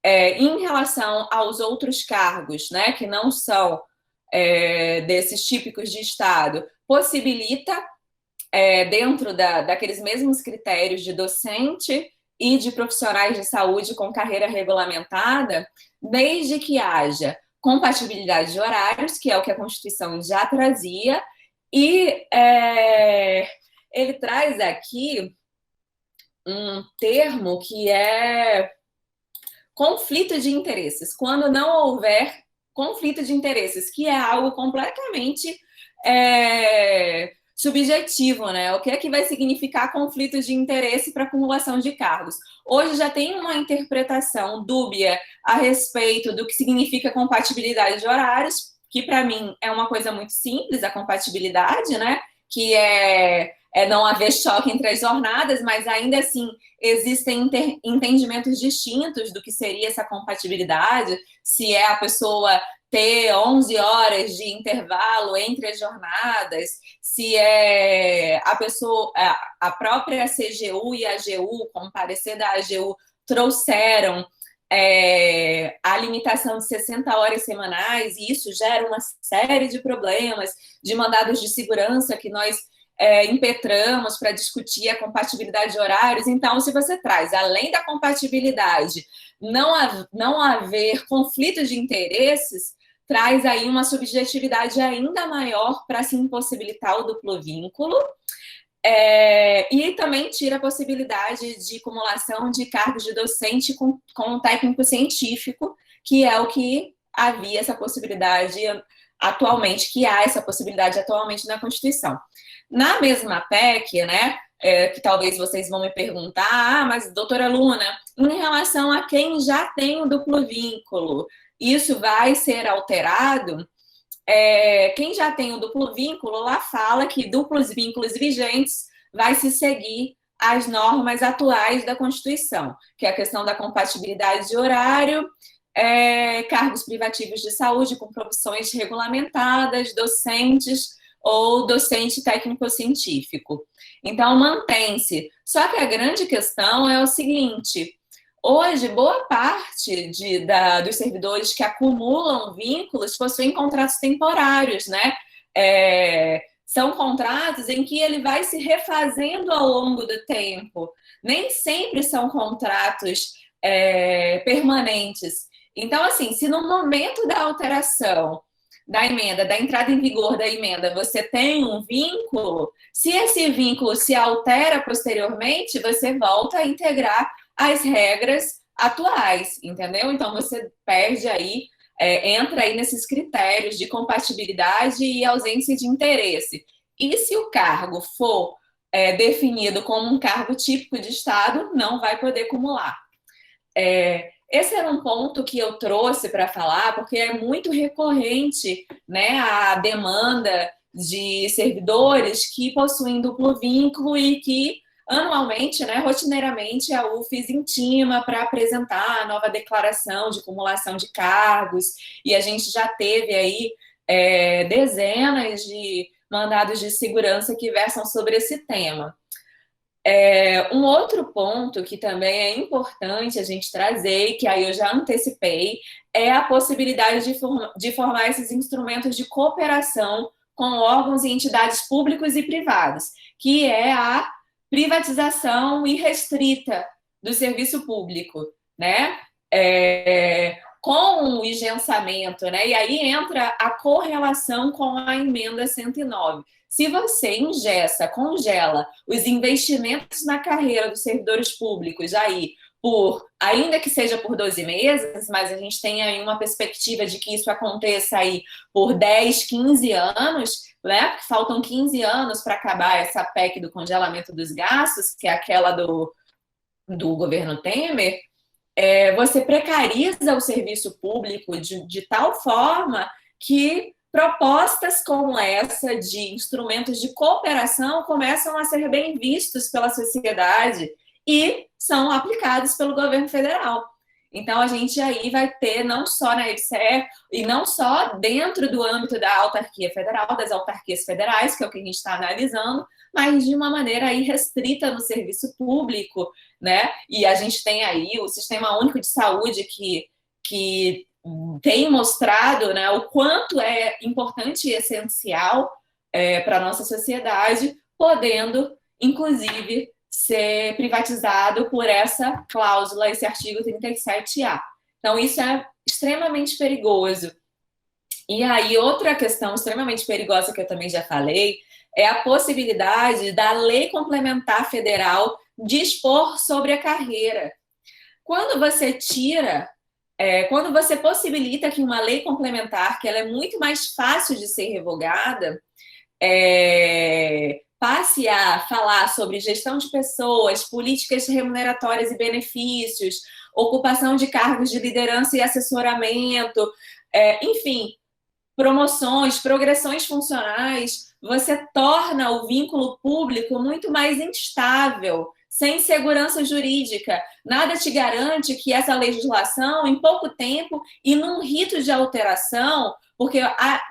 Em relação aos outros cargos, né, que não são desses típicos de Estado, possibilita dentro daqueles mesmos critérios de docente e de profissionais de saúde com carreira regulamentada, desde que haja compatibilidade de horários, que é o que a Constituição já trazia, e ele traz aqui um termo que é conflito de interesses. Quando não houver conflito de interesses, que é algo completamente subjetivo, né? O que é que vai significar conflito de interesse para acumulação de cargos? Hoje já tem uma interpretação dúbia a respeito do que significa compatibilidade de horários, que para mim é uma coisa muito simples, a compatibilidade, né? Que é não haver choque entre as jornadas, mas ainda assim existem entendimentos distintos do que seria essa compatibilidade, se é a pessoa ter 11 horas de intervalo entre as jornadas, se é a pessoa, a própria CGU e a AGU, como parecer da AGU, trouxeram a limitação de 60 horas semanais, e isso gera uma série de problemas, de mandados de segurança que nós impetramos para discutir a compatibilidade de horários. Então, se você traz, além da compatibilidade, não haver conflito de interesses, traz aí uma subjetividade ainda maior para se impossibilitar o duplo vínculo. E também tira a possibilidade de acumulação de cargos de docente com um técnico científico, que é o que havia essa possibilidade atualmente, que há essa possibilidade atualmente na Constituição. Na mesma PEC, né, que talvez vocês vão me perguntar, mas doutora Luna, em relação a quem já tem o duplo vínculo, isso vai ser alterado? Quem já tem o duplo vínculo, lá fala que duplos vínculos vigentes vai se seguir as normas atuais da Constituição, que é a questão da compatibilidade de horário, cargos privativos de saúde com profissões regulamentadas, docentes ou docente técnico-científico. Então, mantém-se. Só que a grande questão é o seguinte: hoje, boa parte dos servidores que acumulam vínculos possuem contratos temporários, né? São contratos em que ele vai se refazendo ao longo do tempo. Nem sempre são contratos permanentes. Então, assim, se no momento da alteração da emenda, da entrada em vigor da emenda, você tem um vínculo, se esse vínculo se altera posteriormente, você volta a integrar as regras atuais, entendeu? Então você perde aí, entra aí nesses critérios de compatibilidade e ausência de interesse. E se o cargo for definido como um cargo típico de Estado, não vai poder acumular. Esse era um ponto que eu trouxe para falar, porque é muito recorrente, né, a demanda de servidores que possuem duplo vínculo e que anualmente, né, rotineiramente, a UFES intima para apresentar a nova declaração de acumulação de cargos, e a gente já teve aí dezenas de mandados de segurança que versam sobre esse tema. Um outro ponto que também é importante a gente trazer, que aí eu já antecipei, é a possibilidade de formar esses instrumentos de cooperação com órgãos e entidades públicos e privados, que é a privatização irrestrita do serviço público, né? Com o engessamento, né? E aí entra a correlação com a emenda 109. Se você engessa, congela os investimentos na carreira dos servidores públicos aí, ainda que seja por 12 meses, mas a gente tem aí uma perspectiva de que isso aconteça aí por 10, 15 anos, né? Porque faltam 15 anos para acabar essa PEC do congelamento dos gastos, que é aquela do governo Temer. Você precariza o serviço público de tal forma que propostas como essa de instrumentos de cooperação começam a ser bem vistos pela sociedade e são aplicados pelo governo federal. Então, a gente aí vai ter, não só na EBSER, e não só dentro do âmbito da autarquia federal, das autarquias federais, que é o que a gente está analisando, mas de uma maneira aí restrita no serviço público, né? E a gente tem aí o Sistema Único de Saúde que tem mostrado, né, o quanto é importante e essencial para a nossa sociedade, podendo, inclusive, ser privatizado por essa cláusula, esse artigo 37A. Então, isso é extremamente perigoso. E aí, outra questão extremamente perigosa que eu também já falei é a possibilidade da lei complementar federal dispor sobre a carreira. Quando você quando você possibilita que uma lei complementar, que ela é muito mais fácil de ser revogada, passe a falar sobre gestão de pessoas, políticas remuneratórias e benefícios, ocupação de cargos de liderança e assessoramento, enfim, promoções, progressões funcionais, você torna o vínculo público muito mais instável, sem segurança jurídica. Nada te garante que essa legislação, em pouco tempo e num rito de alteração, porque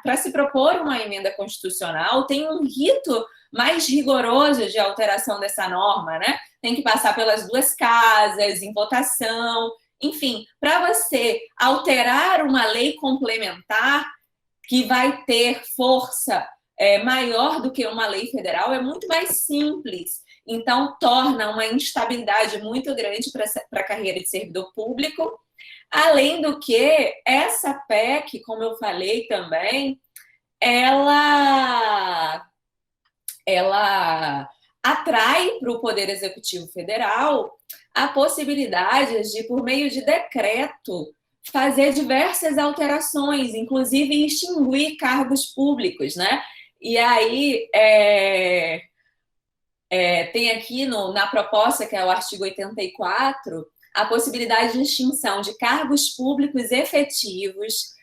para se propor uma emenda constitucional, tem um rito mais rigoroso de alteração dessa norma, né? Tem que passar pelas duas casas, em votação, enfim, para você alterar uma lei complementar que vai ter força maior do que uma lei federal, é muito mais simples. Então, torna uma instabilidade muito grande para a carreira de servidor público. Além do que, essa PEC, como eu falei também, ela atrai para o Poder Executivo Federal a possibilidade de, por meio de decreto, fazer diversas alterações, inclusive extinguir cargos públicos, né? E aí tem aqui na proposta, que é o artigo 84, a possibilidade de extinção de cargos públicos efetivos,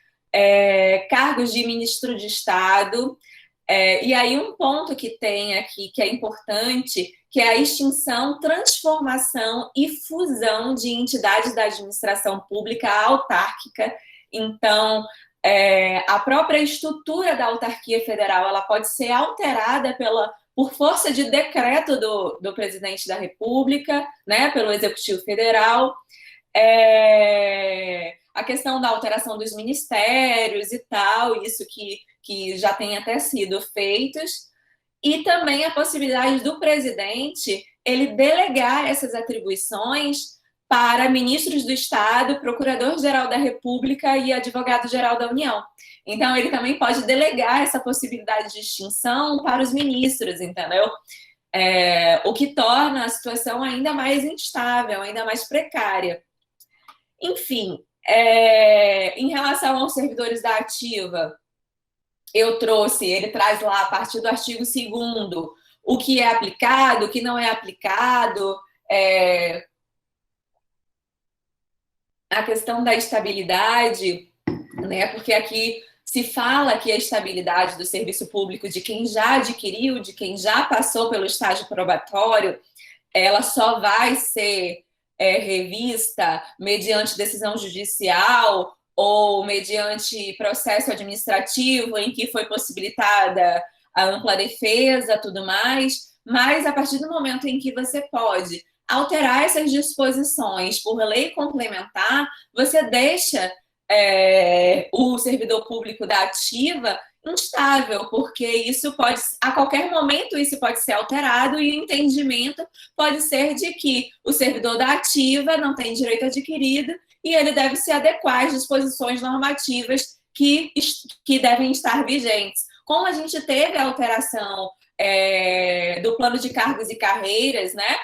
cargos de ministro de Estado. E aí um ponto que tem aqui que é importante, que é a extinção, transformação e fusão de entidades da administração pública autárquica. Então, a própria estrutura da autarquia federal ela pode ser alterada por força de decreto do presidente da República, né, pelo Executivo Federal. A questão da alteração dos ministérios e tal, isso que já tem até sido feitos, e também a possibilidade do presidente ele delegar essas atribuições para ministros do Estado, Procurador-Geral da República e Advogado-Geral da União. Então, ele também pode delegar essa possibilidade de extinção para os ministros, entendeu? O que torna a situação ainda mais instável, ainda mais precária. Enfim, em relação aos servidores da ativa, ele traz lá, a partir do artigo 2º, o que é aplicado, o que não é aplicado, a questão da estabilidade, né? Porque aqui se fala que a estabilidade do serviço público de quem já adquiriu, de quem já passou pelo estágio probatório, ela só vai ser revista mediante decisão judicial ou mediante processo administrativo em que foi possibilitada a ampla defesa, tudo mais, mas a partir do momento em que você pode alterar essas disposições por lei complementar, você deixa o servidor público da ativa instável, porque isso pode, a qualquer momento, isso pode ser alterado e o entendimento pode ser de que o servidor da ativa não tem direito adquirido e ele deve se adequar às disposições normativas que devem estar vigentes. Como a gente teve a alteração do plano de cargos e carreiras, né?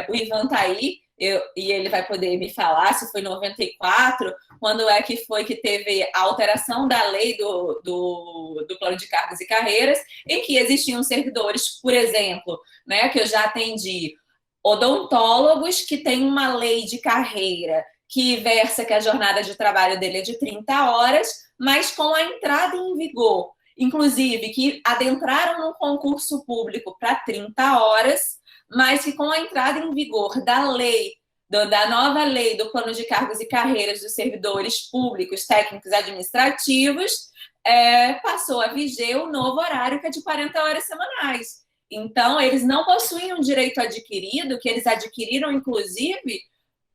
O Ivan está aí, e ele vai poder me falar se foi em 94, quando é que foi que teve a alteração da lei do plano de cargos e carreiras, em que existiam servidores, por exemplo, né, que eu já atendi, odontólogos que têm uma lei de carreira que versa que a jornada de trabalho dele é de 30 horas, mas com a entrada em vigor, inclusive, que adentraram no concurso público para 30 horas, mas que com a entrada em vigor da lei, da nova lei do plano de cargos e carreiras dos servidores públicos, técnicos administrativos, passou a viger o novo horário, que é de 40 horas semanais. Então, eles não possuem um direito adquirido, que eles adquiriram, inclusive,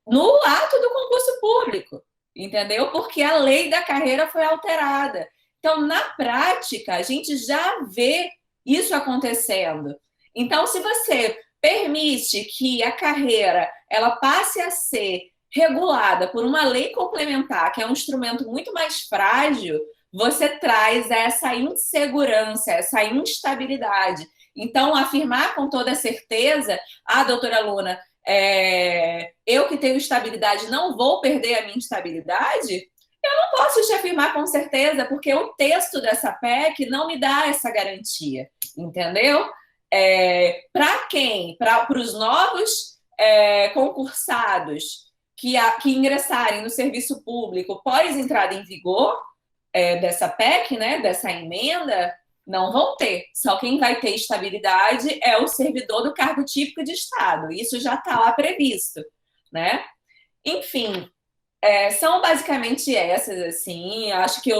no ato do concurso público, entendeu? Porque a lei da carreira foi alterada. Então, na prática, a gente já vê isso acontecendo. Então, se você permite que a carreira ela passe a ser regulada por uma lei complementar, que é um instrumento muito mais frágil, você traz essa insegurança, essa instabilidade. Então, afirmar com toda certeza, doutora Luna, eu que tenho estabilidade não vou perder a minha estabilidade? Eu não posso te afirmar com certeza, porque o texto dessa PEC não me dá essa garantia, entendeu? Para quem? Para os novos concursados que ingressarem no serviço público pós entrada em vigor dessa PEC, né, dessa emenda, não vão ter. Só quem vai ter estabilidade é o servidor do cargo típico de Estado. Isso já está lá previsto, né? Enfim, são basicamente essas, assim. Acho que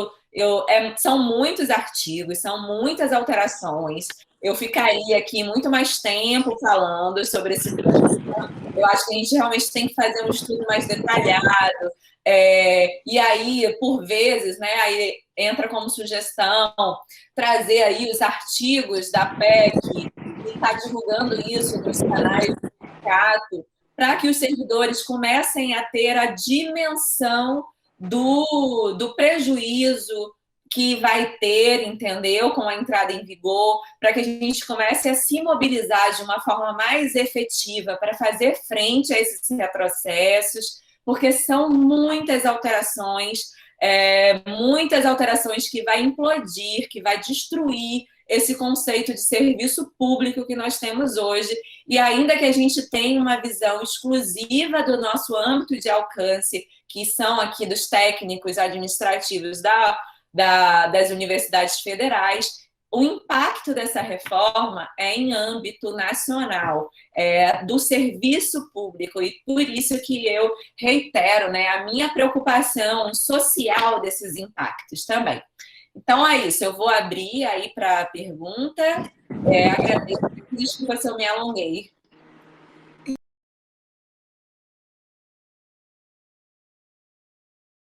são muitos artigos, são muitas alterações. Eu ficaria aqui muito mais tempo falando sobre esse tema. Eu acho que a gente realmente tem que fazer um estudo mais detalhado. E aí, por vezes, né, aí entra como sugestão trazer aí os artigos da PEC e estar divulgando isso nos canais do sindicato, para que os servidores comecem a ter a dimensão do prejuízo que vai ter, entendeu? Com a entrada em vigor, para que a gente comece a se mobilizar de uma forma mais efetiva para fazer frente a esses retrocessos, porque são muitas alterações que vai implodir, que vai destruir esse conceito de serviço público que nós temos hoje. E ainda que a gente tenha uma visão exclusiva do nosso âmbito de alcance, que são aqui dos técnicos administrativos das universidades federais, o impacto dessa reforma é em âmbito nacional, do serviço público, e por isso que eu reitero, né, a minha preocupação social desses impactos também. Então é isso, eu vou abrir aí para a pergunta. Agradeço, desculpa se eu me alonguei.